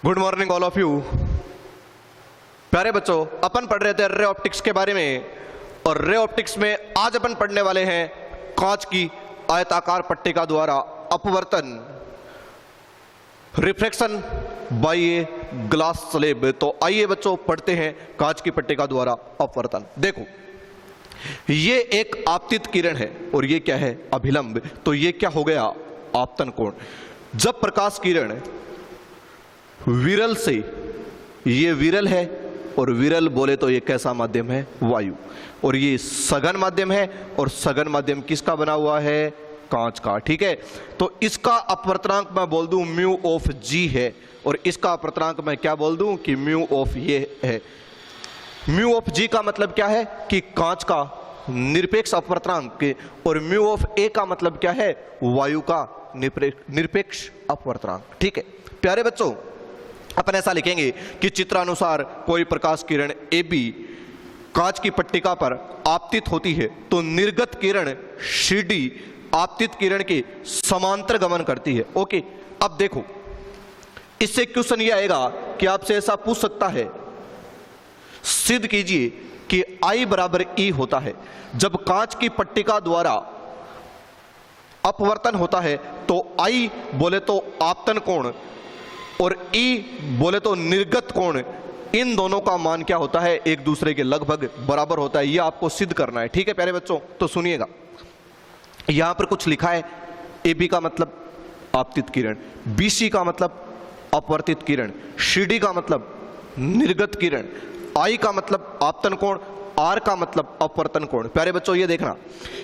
Good morning all of you. प्यारे बच्चों, अपन पढ़ रहे थे रे ऑप्टिक्स के बारे में, और रे ऑप्टिक्स में आज अपन पढ़ने वाले हैं कांच की आयताकार पट्टिका द्वारा अपवर्तन, reflection by a glass slab. तो आइए बच्चों पढ़ते हैं कांच की पट्टिका द्वारा अपवर्तन। देखो, ये एक आपतित किरण है और ये क्या है, अभिलंब। तो ये क्या हो गया, आपतन कोण। जब प्रकाश किरण विरल से, ये विरल है और विरल बोले तो ये कैसा माध्यम है, वायु, और ये सघन माध्यम है, और सघन माध्यम किसका बना हुआ है, कांच का। ठीक है, तो इसका अपवर्तनांक मैं बोल दूं म्यू ऑफ जी है, और इसका अपवर्तनांक मैं क्या बोल दूं कि म्यू ऑफ ये है। म्यू ऑफ जी का मतलब क्या है कि कांच का निरपेक्ष अपवर्तनांक, और म्यू ऑफ ए का मतलब क्या है, वायु का निरपेक्ष अपवर्तनांक। ठीक है प्यारे बच्चों, अपन ऐसा लिखेंगे कि चित्रानुसार कोई प्रकाश किरण ए बी कांच की पट्टिका पर आपतित होती है तो निर्गत किरण सी डी आपतित किरण के समांतर गमन करती है। ओके, अब देखो इससे क्वेश्चन ये आएगा कि आपसे ऐसा पूछ सकता है, सिद्ध कीजिए कि I बराबर E होता है। जब कांच की पट्टिका द्वारा अपवर्तन होता है तो I बोले तो आपतन कोण और E बोले तो निर्गत कोण, इन दोनों का मान क्या होता है, एक दूसरे के लगभग बराबर होता है। यह आपको सिद्ध करना है। ठीक है प्यारे बच्चों, तो सुनिएगा, यहां पर कुछ लिखा है, AB का मतलब आपतित किरण, BC का मतलब अपवर्तित किरण, CD का मतलब निर्गत किरण, I का मतलब आपतन कोण, R का मतलब अपवर्तन कोण। प्यारे बच्चों ये देखना,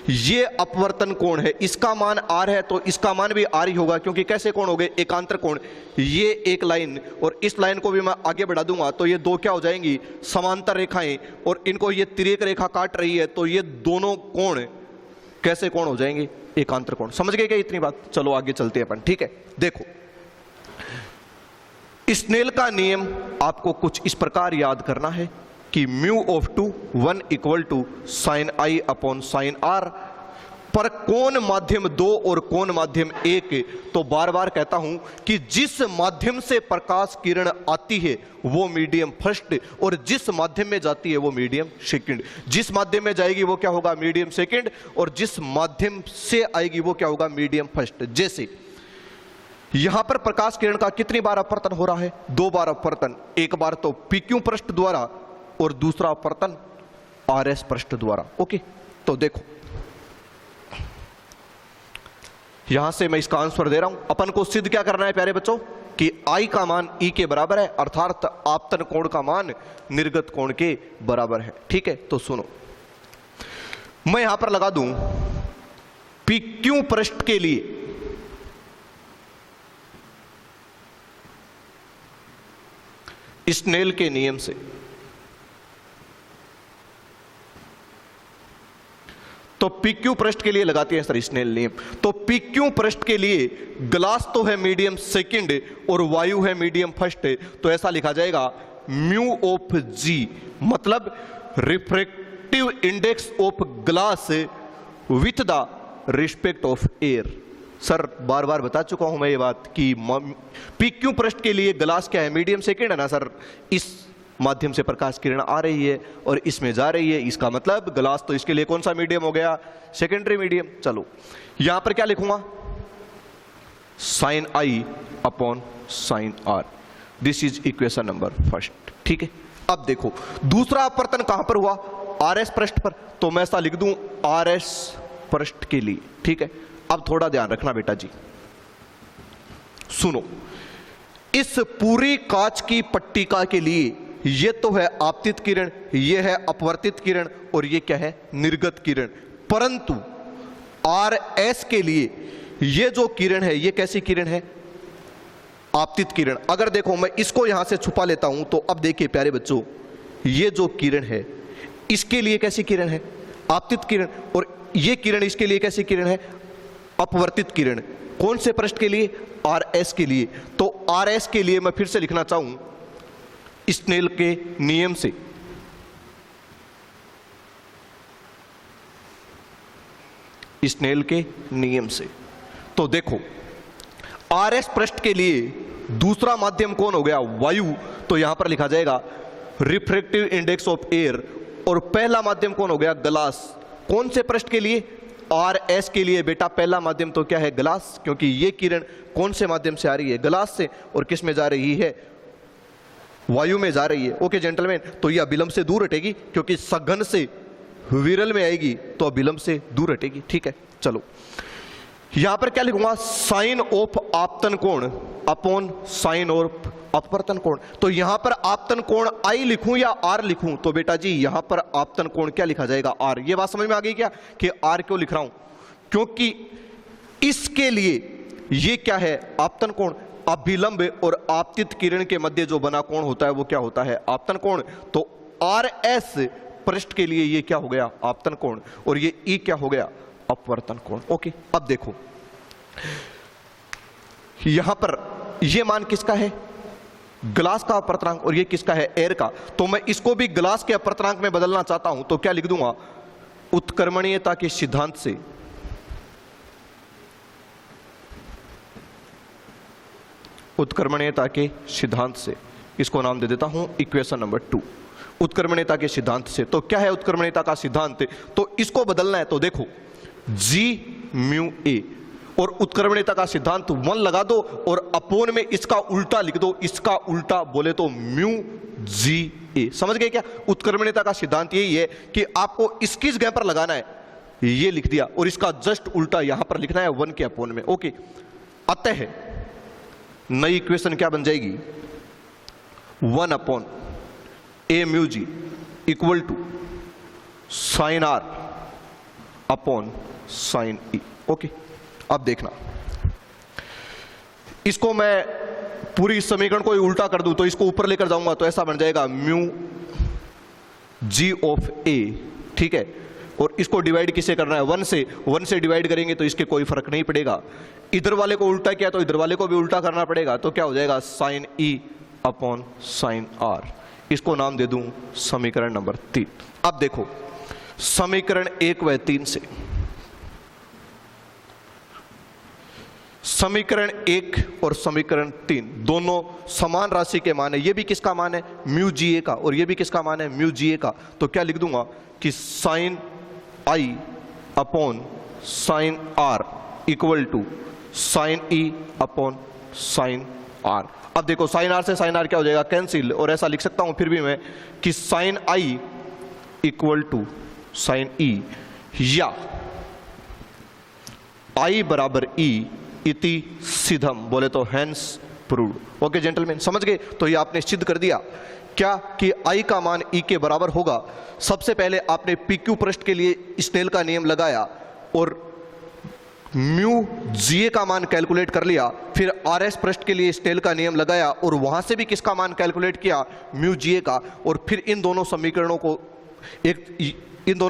ये अपवर्तन कोण है, इसका मान R है तो इसका मान भी R ही होगा, क्योंकि कैसे कोण हो गए, एकांतर कोण। ये एक लाइन और इस लाइन को भी मैं आगे बढ़ा दूंगा तो ये दो क्या हो जाएंगी, समांतर रेखाएं, और इनको ये तिर्यक रेखा काट रही है तो ये दोनों कोण कैसे कोण हो जाएंगे, एकांतर कोण। समझ गए क्या इतनी बात? चलो आगे चलते हैं अपन। ठीक है, देखो स्नेल का नियम आपको कुछ इस प्रकार याद करना है कि mu of 2 1 equal to sine I upon sine R, पर कोण माध्यम 2 और कोण माध्यम 1। तो बार बार कहता हूं कि जिस माध्यम से प्रकाश किरण आती है वो मीडियम फर्स्ट, और जिस माध्यम में जाती है वो मीडियम सेकंड। जिस माध्यम में जाएगी वो क्या होगा, मीडियम सेकंड, और जिस माध्यम से आएगी वो क्या होगा, मीडियम फर्स्ट। जैसे यहां पर प्रकाश किरण का कितनी बार अपवर्तन हो रहा है, 2 बार अपवर्तन, एक बार तो PQ पृष्ठ द्वारा और दूसरा अपवर्तन RS पृष्ठ द्वारा। ओके, तो देखो यहां से मैं इसका आंसर दे रहा हूं। अपन को सिद्ध क्या करना है प्यारे बच्चों कि I का मान E के बराबर है, अर्थात आपतन कोण का मान निर्गत कोण के बराबर है। ठीक है, तो सुनो, मैं यहां पर लगा दूं PQ पृष्ठ के लिए स्नेल के नियम से, तो PQ पृष्ठ के लिए लगाते हैं सर स्नेल नियम। तो PQ पृष्ठ के लिए ग्लास तो है मीडियम सेकंड और वायु है मीडियम फर्स्ट, तो ऐसा लिखा जाएगा म्यू ऑफ G मतलब refractive index of glass with the respect of air. Sir बार बार बता चुका हूं मैं ये बात कि PQ पृष्ठ के लिए ग्लास क्या है, मीडियम सेकंड है ना सर। इस माध्यम से प्रकाश किरण आ रही है और इसमें जा रही है, इसका मतलब ग्लास तो इसके लिए कौन सा मीडियम हो गया, सेकेंडरी मीडियम। चलो यहां पर क्या लिखूंगा, sine I upon sine R, this is equation number first. ठीक है, अब देखो दूसरा अपवर्तन कहां पर हुआ, RS पृष्ठ पर, तो मैं ऐसा लिख दूं RS पृष्ठ के लिए। ठीक है, अब थोड़ा ध्यान रखना बेटा जी, सुनो, इस पूरी कांच की पट्टिका के लिए ये तो है आपतित किरण, ये है अपवर्तित किरण, और ये क्या है, निर्गत किरण। परंतु RS के लिए ये जो किरण है ये कैसी किरण है, आपतित किरण। अगर देखो मैं इसको यहां से छुपा लेता हूं तो अब देखिए प्यारे बच्चों, ये जो किरण है इसके लिए कैसी किरण है, आपतित किरण, और ये किरण इसके लिए कैसी किरण है, अपवर्तित किरण। कौन से पृष्ठ के लिए, RS के लिए। तो RS के लिए मैं फिर से लिखना चाहूं स्नेल के नियम से, स्नेल के नियम से, तो देखो RS पृष्ठ के लिए दूसरा माध्यम कौन हो गया? वायु। तो यहां पर लिखा जाएगा रिफ्रैक्टिव इंडेक्स ऑफ एयर। और पहला माध्यम कौन हो गया? ग्लास। कौन से पृष्ठ के लिए? RS के लिए। बेटा पहला माध्यम तो क्या है? ग्लास, क्योंकि ये किरण कौन से माध्यम से आ रही है? ग्लास से। और किस में जा रही है? वायु में जा रही है। ओके जेंटलमैन, तो ये अभिलंब से दूर हटेगी, क्योंकि सघन से विरल में आएगी तो अभिलंब से दूर हटेगी। ठीक है, चलो यहां पर क्या लिखूंगा? साइन ऑफ आपतन कोण अपॉन साइन ऑफ अपवर्तन कोण। तो यहां पर आपतन कोण I लिखूं या R लिखूं? तो बेटा जी यहां पर आपतन कोण क्या लिखा जाएगा? R। ये बात समझ में आ गई क्या कि R क्यों लिख रहा हूं? क्योंकि इसके लिए ये क्या है? आपतन कोण। अभिलंब और आपतित किरण के मध्य जो बना कोण होता है वो क्या होता है? आपतन कोण। तो RS पृष्ठ के लिए ये क्या हो गया? आपतन कोण। और ये E क्या हो गया? अपवर्तन कोण। ओके, अब देखो यहां पर ये मान किसका है? ग्लास का अपवर्तनांक। और ये किसका है? एयर का। तो मैं इसको भी ग्लास के अपवर्तनांक में बदलना चाहता हूं, तो क्या लिख दूंगा? उत्क्रमणीयता के सिद्धांत से उत्क्रमणीयता के सिद्धांत से इसको नाम दे देता हूं इक्वेशन नंबर 2। उत्क्रमणीयता के सिद्धांत से। तो क्या है उत्क्रमणीयता का सिद्धांत? तो इसको बदलना है, तो देखो G म्यू A। और उत्क्रमणीयता का सिद्धांत 1 लगा दो और अपोन में इसका उल्टा लिख दो। इसका उल्टा बोले तो म्यू G A। समझ गए क्या? उत्क्रमणीयता का सिद्धांत यही है कि आपको इसकी जगह पर लगाना है, ये लिख दिया, और इसका जस्ट उल्टा यहां पर लिखना है 1 के अपोन में। ओके, अतः नई इक्वेशन क्या बन जाएगी? 1 upon A mu G equal to sine R upon sine E। Okay, अब देखना, इसको मैं पूरी समीकरण को उल्टा कर दूं तो इसको ऊपर लेकर जाऊंगा तो ऐसा बन जाएगा म्यू G ऑफ A। ठीक है, और इसको डिवाइड किससे करना है? 1 से। 1 से डिवाइड करेंगे तो इसके कोई फर्क नहीं पड़ेगा। इधर वाले को उल्टा किया तो इधर वाले को भी उल्टा करना पड़ेगा, तो क्या हो जाएगा? Sine E upon sine R। इसको नाम दे दूं समीकरण नंबर 3। अब देखो समीकरण 1 व 3 से, समीकरण 1 और समीकरण 3 दोनों समान राशि के मान है। ये भी किसका मान है? म्यू G A का। और ये भी किसका मान है? म्यू G A का। तो क्या लिख दूंगा कि sine I upon sine R equal to sine E upon sine R। अब देखो साइन R से साइन R क्या हो जाएगा? कैंसिल। और ऐसा लिख सकता हूं फिर भी मैं कि sine I equal to sine E, या I बराबर E इति सिद्धम, बोले तो हेंस प्रूव्ड। ओके जेंटलमैन, समझ गए? तो ये आपने सिद्ध कर दिया क्या कि I का मान E के बराबर होगा। सबसे पहले आपने PQ पृष्ठ के लिए स्नेल का नियम लगाया और म्यू G A का मान कैलकुलेट कर लिया, फिर RS पृष्ठ के लिए स्नेल का नियम लगाया और वहां से भी किसका मान कैलकुलेट किया? म्यू G A का। और फिर इन दोनों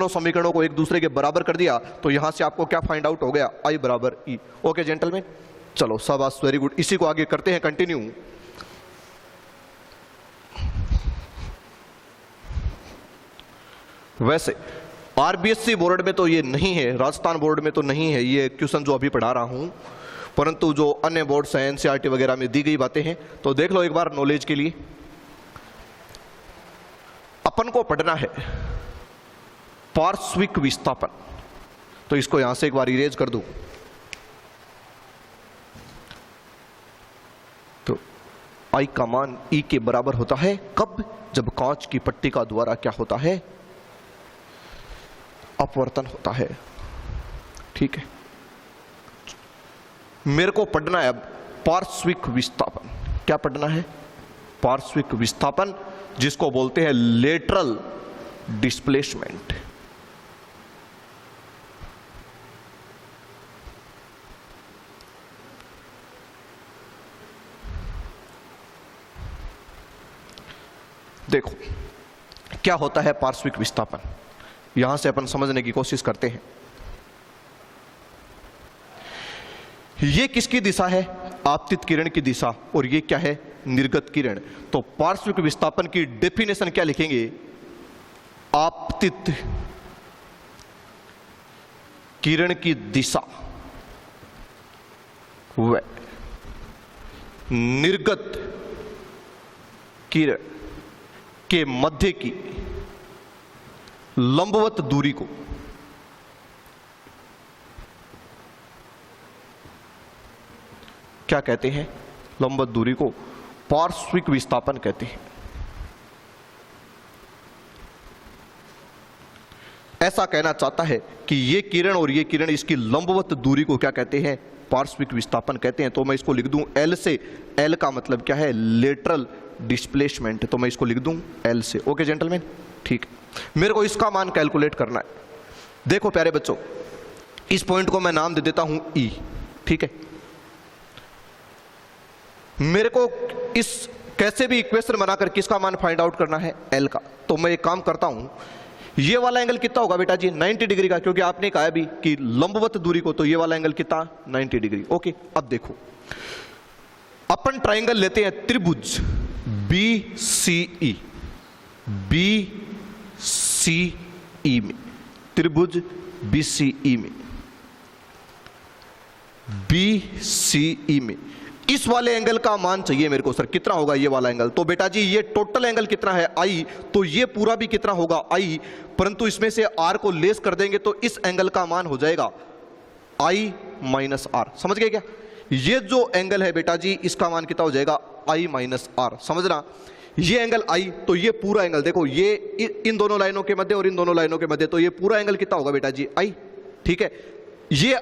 समीकरणों को एक दूसरे के बराबर कर दिया, तो यहां से आपको क्या फाइंड आउट हो गया? I बराबर E। ओके जेंटलमैन, चलो शाबाश, वेरी गुड। इसी को आगे करते हैं कंटिन्यू। वैसे RBSC बोर्ड में तो ये नहीं है, राजस्थान बोर्ड में तो नहीं है ये क्वेश्चन जो अभी पढ़ा रहा हूं, परंतु जो अन्य बोर्ड्स हैं NCERT वगैरह में दी गई बातें हैं, तो देख लो एक बार नॉलेज के लिए। अपन को पढ़ना है पार्श्विक विस्थापन, तो इसको यहां से एक बार इरेज कर दूं। तो I का मान E के बराबर होता है कब? जब कांच की पट्टिका द्वारा क्या होता है? अपवर्तन होता है। ठीक है, मेरे को पढ़ना है अब पार्श्विक विस्थापन। क्या पढ़ना है? पार्श्विक विस्थापन, जिसको बोलते हैं लेटरल डिस्प्लेसमेंट। देखो क्या होता है पार्श्विक विस्थापन, यहां से अपन समझने की कोशिश करते हैं। ये किसकी दिशा है? आपतित किरण की दिशा। और ये क्या है? निर्गत किरण। तो पार्श्विक विस्थापन की डेफिनेशन क्या लिखेंगे? आपतित किरण की दिशा व निर्गत किरण के मध्य की लंबवत दूरी को क्या कहते हैं? लंबवत दूरी को पार्श्विक विस्थापन कहते हैं। ऐसा कहना चाहता है कि ये किरण और ये किरण, इसकी लंबवत दूरी को क्या कहते हैं? पार्श्विक विस्थापन कहते हैं। तो मैं इसको लिख दूं L से। L का मतलब क्या है? Lateral displacement. तो मैं इसको लिख दूं L से। ओके जेंटलमैन, ठीक है। मेरे को इसका मान कैलकुलेट करना है। देखो प्यारे बच्चों, इस पॉइंट को मैं नाम दे देता हूं E, ठीक है। मेरे को इस कैसे भी इक्वेशन बनाकर किसका मान फाइंड आउट करना है? L का। तो मैं एक काम करता हूं, ये वाला एंगल कितना होगा बेटा जी? 90 डिग्री का, क्योंकि आपने कहा भी कि लंबवत दूरी को, तो ये वाला एंगल कितना? 90 डिग्री। ओके, अब देखो अपन ट्राइंगल लेते हैं त्रिभुज BCE। BCE में, त्रिभुज BCE में, BCE में इस वाले एंगल का मान चाहिए मेरे को। सर कितना होगा ये वाला एंगल? तो बेटा जी ये टोटल एंगल कितना है? I। तो ये पूरा भी कितना होगा? I, परंतु इसमें से R को लेस कर देंगे तो इस एंगल का मान हो जाएगा I माइनस R। समझ गए क्या? ये जो एंगल है बेटा जी, इसका मान कितना हो जाएगा? I minus R। समझना, ये एंगल I, तो ये पूरा एंगल देखो, ये इन दोनों लाइनों के मध्य और इन दोनों लाइनों के मध्य, तो ये पूरा एंगल कितना होगा बेटा जी? I, ठीक है। ये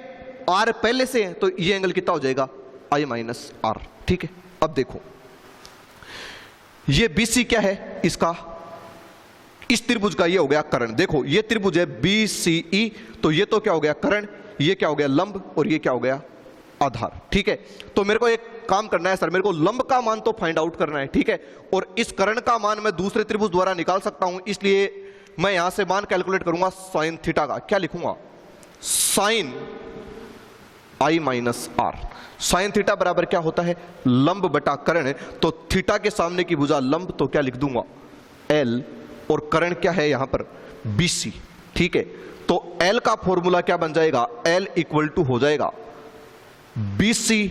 R पहले से है, तो ये एंगल कितना हो जाएगा? I माइनस R, ठीक है। अब देखो ये BC क्या है? इसका, इस त्रिभुज का ये हो गया कर्ण। देखो ये त्रिभुज है BCE, तो ये तो क्या हो गया? कर्ण। ये क्या हो गया? लंब। और ये क्या हो गया? आधार, ठीक है। तो मेरे को एक काम करना है सर, मेरे को लंब का मान तो फाइंड आउट करना है, ठीक है। और इस कर्ण का मान मैं दूसरे त्रिभुज द्वारा निकाल सकता हूं, इसलिए मैं यहां से मान कैलकुलेट करूंगा साइन थीटा का। क्या लिखूंगा? Sine I minus R। Sine theta बराबर क्या होता है? लंब बटा कर्ण। तो थीटा के सामने की भुजा लंब, तो क्या लिख दूंगा? L। और कर्ण क्या है यहां पर? BC, ठीक है। तो L का फॉर्मूला क्या बन जाएगा? L इक्वल टू हो जाएगा BC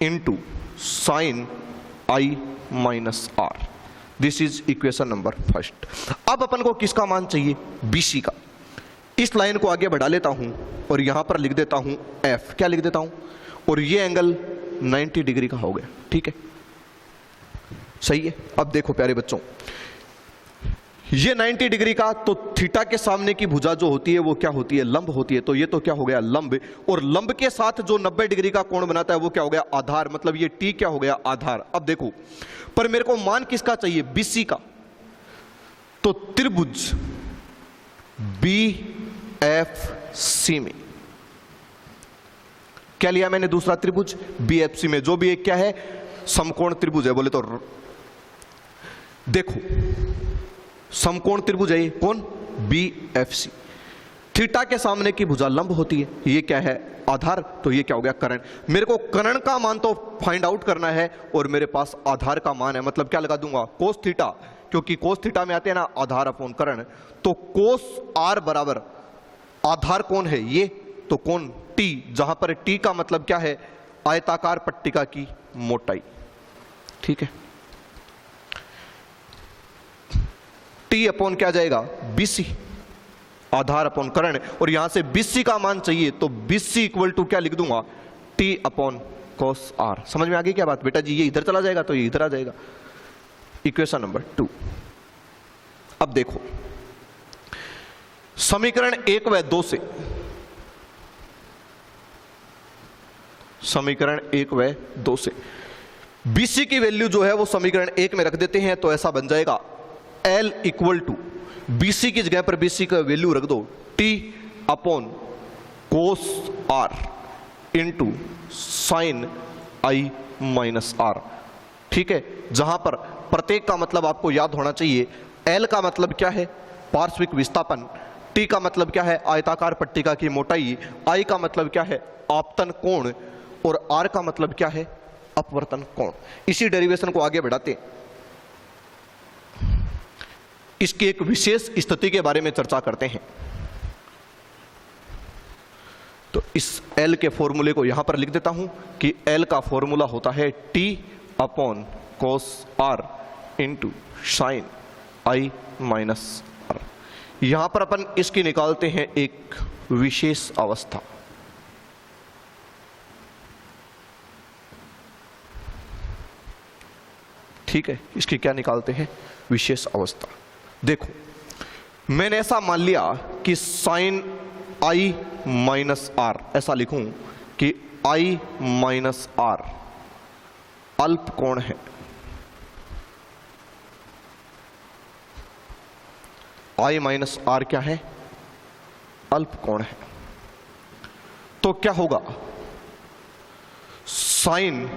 into sine I minus R। This is equation number first. अब अपन को किसका मान चाहिए? BC का। इस लाइन को आगे बढ़ा लेता हूं और यहां पर लिख देता हूं F। क्या लिख देता हूं? और ये एंगल 90 डिग्री का हो गया, ठीक है, सही है। अब देखो प्यारे बच्चों, ये 90 डिग्री का, तो थीटा के सामने की भुजा जो होती है वो क्या होती है? लंब होती है। तो ये तो क्या हो गया? लंब। और लंब के साथ जो 90 डिग्री का कोण बनाता है वो क्या हो गया? आधार। मतलब ये T क्या हो गया? आधार। अब देखो, पर मेरे को मान किसका चाहिए? BC का। तो त्रिभुज BFC में क्या लिया मैंने? दूसरा त्रिभुज BFC में, जो भी एक क्या है? समकोण त्रिभुज है। बोले तो देखो समकोण त्रिभुज है ये, कौन? BFC। थीटा के सामने की भुजा लंब होती है, ये क्या है? आधार। तो ये क्या हो गया? कर्ण। मेरे को कर्ण का मान तो फाइंड आउट करना है और मेरे पास आधार का मान है, मतलब क्या लगा दूंगा? कोस थीटा, क्योंकि कोस थीटा में आते हैं ना आधार अपॉन कर्ण। तो कोस R बराबर आधार कौन है? ये तो कौन? T, जहां पर T का मतलब क्या है? आयताकार पट्टिका की मोटाई, ठीक है। T अपॉन क्या जाएगा? BC, आधार अपॉन कर्ण। और यहां से BC का मान चाहिए, तो BC इक्वल टू क्या लिख दूंगा? T अपॉन कोस R। समझ में आ गई क्या बात बेटा जी? ये इधर चला जाएगा तो ये इधर आ जाएगा। Equation number 2। अब देखो समीकरण 1 व 2 से, समीकरण 1 व 2 से BC की वैल्यू जो है वो समीकरण 1 में रख देते हैं, तो ऐसा बन जाएगा L इक्वल टू BC की जगह पर BC का वैल्यू रख दो T upon cos R into sine I minus R, ठीक है। जहां पर प्रत्येक का मतलब आपको याद होना चाहिए। L का मतलब क्या है? पार्श्विक विस्थापन। T का मतलब क्या है? आयताकार पट्टिका की मोटाई। I का मतलब क्या है? आपतन कोण। और R का मतलब क्या है? अपवर्तन कोण। इसी डेरिवेशन को आगे बढ़ाते इसकी एक विशेष स्थिति के बारे में चर्चा करते हैं। तो इस L के फॉर्मूले को यहां पर लिख देता हूं कि L का फॉर्मूला होता है T upon cos R into sine I minus R। यहां पर अपन इसकी निकालते हैं एक विशेष अवस्था। ठीक है, इसकी क्या निकालते हैं? विशेष अवस्था। देखो, मैंने ऐसा मान लिया कि साइन I माइनस R, ऐसा लिखूं कि I माइनस R अल्प कोण है। I माइनस R क्या है? अल्प कोण है। तो क्या होगा? साइन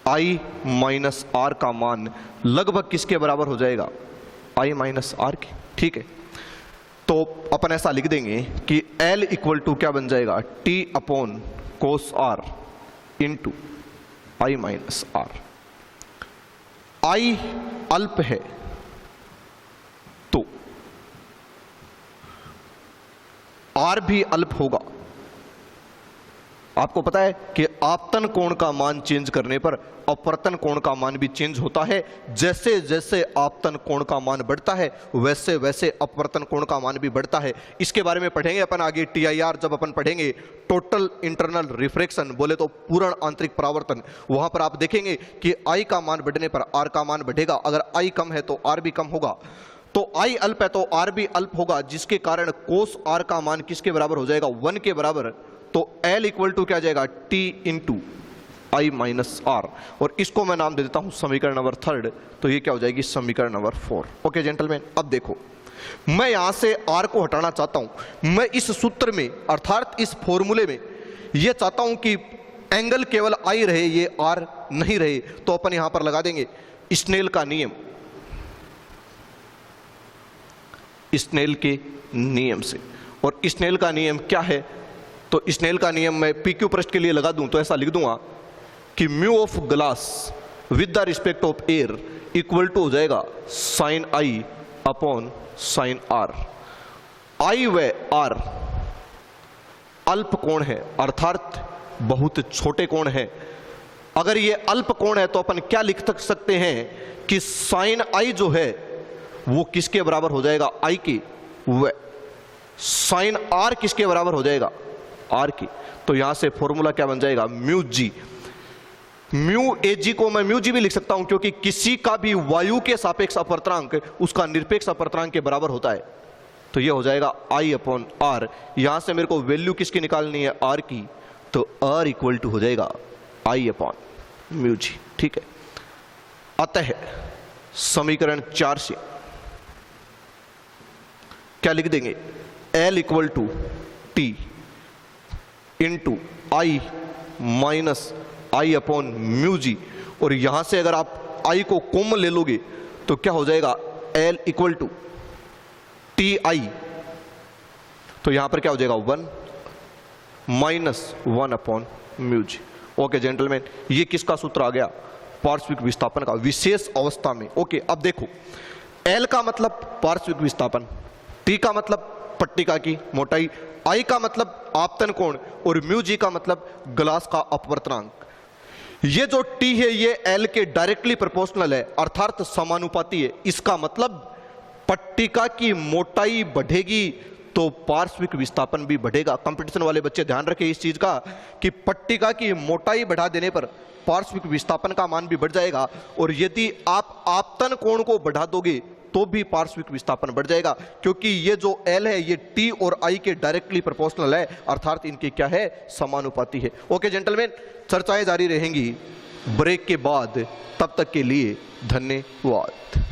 I माइनस R का मान लगभग किसके बराबर हो जाएगा? I माइनस R के। ठीक है, तो अपन ऐसा लिख देंगे कि L इक्वल टू क्या बन जाएगा? T upon cos R into I minus R। I अल्प है तो R भी अल्प होगा। आपको पता है कि आपतन कोण का मान चेंज करने पर अपवर्तन कोण का मान भी चेंज होता है। जैसे जैसे आपतन कोण का मान बढ़ता है वैसे वैसे अपवर्तन कोण का मान भी बढ़ता है। इसके बारे में पढ़ेंगे अपन आगे। TIR जब अपन पढ़ेंगे, टोटल इंटरनल रिफ्रैक्शन, बोले तो पूर्ण आंतरिक परावर्तन, वहां पर आप देखेंगे कि I का मान बढ़ने पर R का मान बढ़ेगा। अगर I कम है तो R भी कम होगा। तो I अल्प है तो R भी अल्प होगा, जिसके कारण कोस R का मान किसके बराबर हो जाएगा? 1 के बराबर। तो L इक्वल टू क्या जाएगा? T into I minus R। और इसको मैं नाम दे देता हूं समीकरण नंबर 3। तो ये क्या हो जाएगी? समीकरण नंबर 4। ओके जेंटलमैन, अब देखो, मैं यहां से R को हटाना चाहता हूं। मैं इस सूत्र में अर्थात इस फॉर्मूले में ये चाहता हूं कि एंगल केवल I रहे, ये R नहीं रहे। तो अपन यहां पर लगा देंगे स्नेल का नियम। स्नेल के नियम से, और स्नेल का नियम क्या है? तो स्नेल का नियम मैं PQ पृष्ठ के लिए लगा दूं तो ऐसा लिख दूंगा कि mu of glass with the respect of air equal to हो जाएगा sine I upon sine R। I व R अल्प कोण है, अर्थात बहुत छोटे कोण है। अगर ये अल्प कोण है तो अपन क्या लिख सकते हैं कि साइन I जो है वो किसके बराबर हो जाएगा? I के। व साइन R किसके बराबर हो जाएगा? R की। तो यहां से फॉर्मूला क्या बन जाएगा? Mu G. म्यू AG को मैं म्यू जी भी लिख सकता हूं, क्योंकि किसी का भी वायु के सापेक्ष अपवर्तनांक उसका निरपेक्ष अपवर्तनांक के बराबर होता है। तो यह हो जाएगा I अपॉन R। यहां से मेरे को वैल्यू किसकी निकालनी है? R की। तो R इक्वल टू हो जाएगा I अपॉन म्यू जी। ठीक है, अतः समीकरण 4 से क्या लिख देंगे? L equal to T into I minus I upon mu G. और यहां से अगर आप I को कॉमन ले लोगे तो क्या हो जाएगा? L equal to TI। तो यहां पर क्या हो जाएगा? 1 minus 1 upon mu g. Okay gentleman, ये किसका सूत्र आ गया? पार्श्विक विस्थापन का, विशेष अवस्था में। ओके, अब देखो, L का मतलब पार्श्विक विस्थापन, T का मतलब पट्टिका की मोटाई, I का मतलब आपतन कोण, और म्यू जी का मतलब ग्लास का अपवर्तनांक। ये जो T है ये L के डायरेक्टली प्रोपोर्शनल है, अर्थात समानुपाती है। इसका मतलब पट्टिका की मोटाई बढ़ेगी तो पार्श्विक विस्थापन भी बढ़ेगा। कंपटीशन वाले बच्चे ध्यान रखें इस चीज का कि पट्टिका की मोटाई बढ़ा देने पर पार्श्विक विस्थापन का मान भी बढ़ जाएगा, और यदि आप आपतन कोण को बढ़ा दोगे तो भी पार्श्विक विस्थापन बढ़ जाएगा, क्योंकि ये जो L है ये T और I के डायरेक्टली प्रोपोर्शनल है, अर्थात इनके क्या है? समानुपाती है। ओके जेंटलमैन, चर्चाएं जारी रहेंगी ब्रेक के बाद। तब तक के लिए धन्यवाद।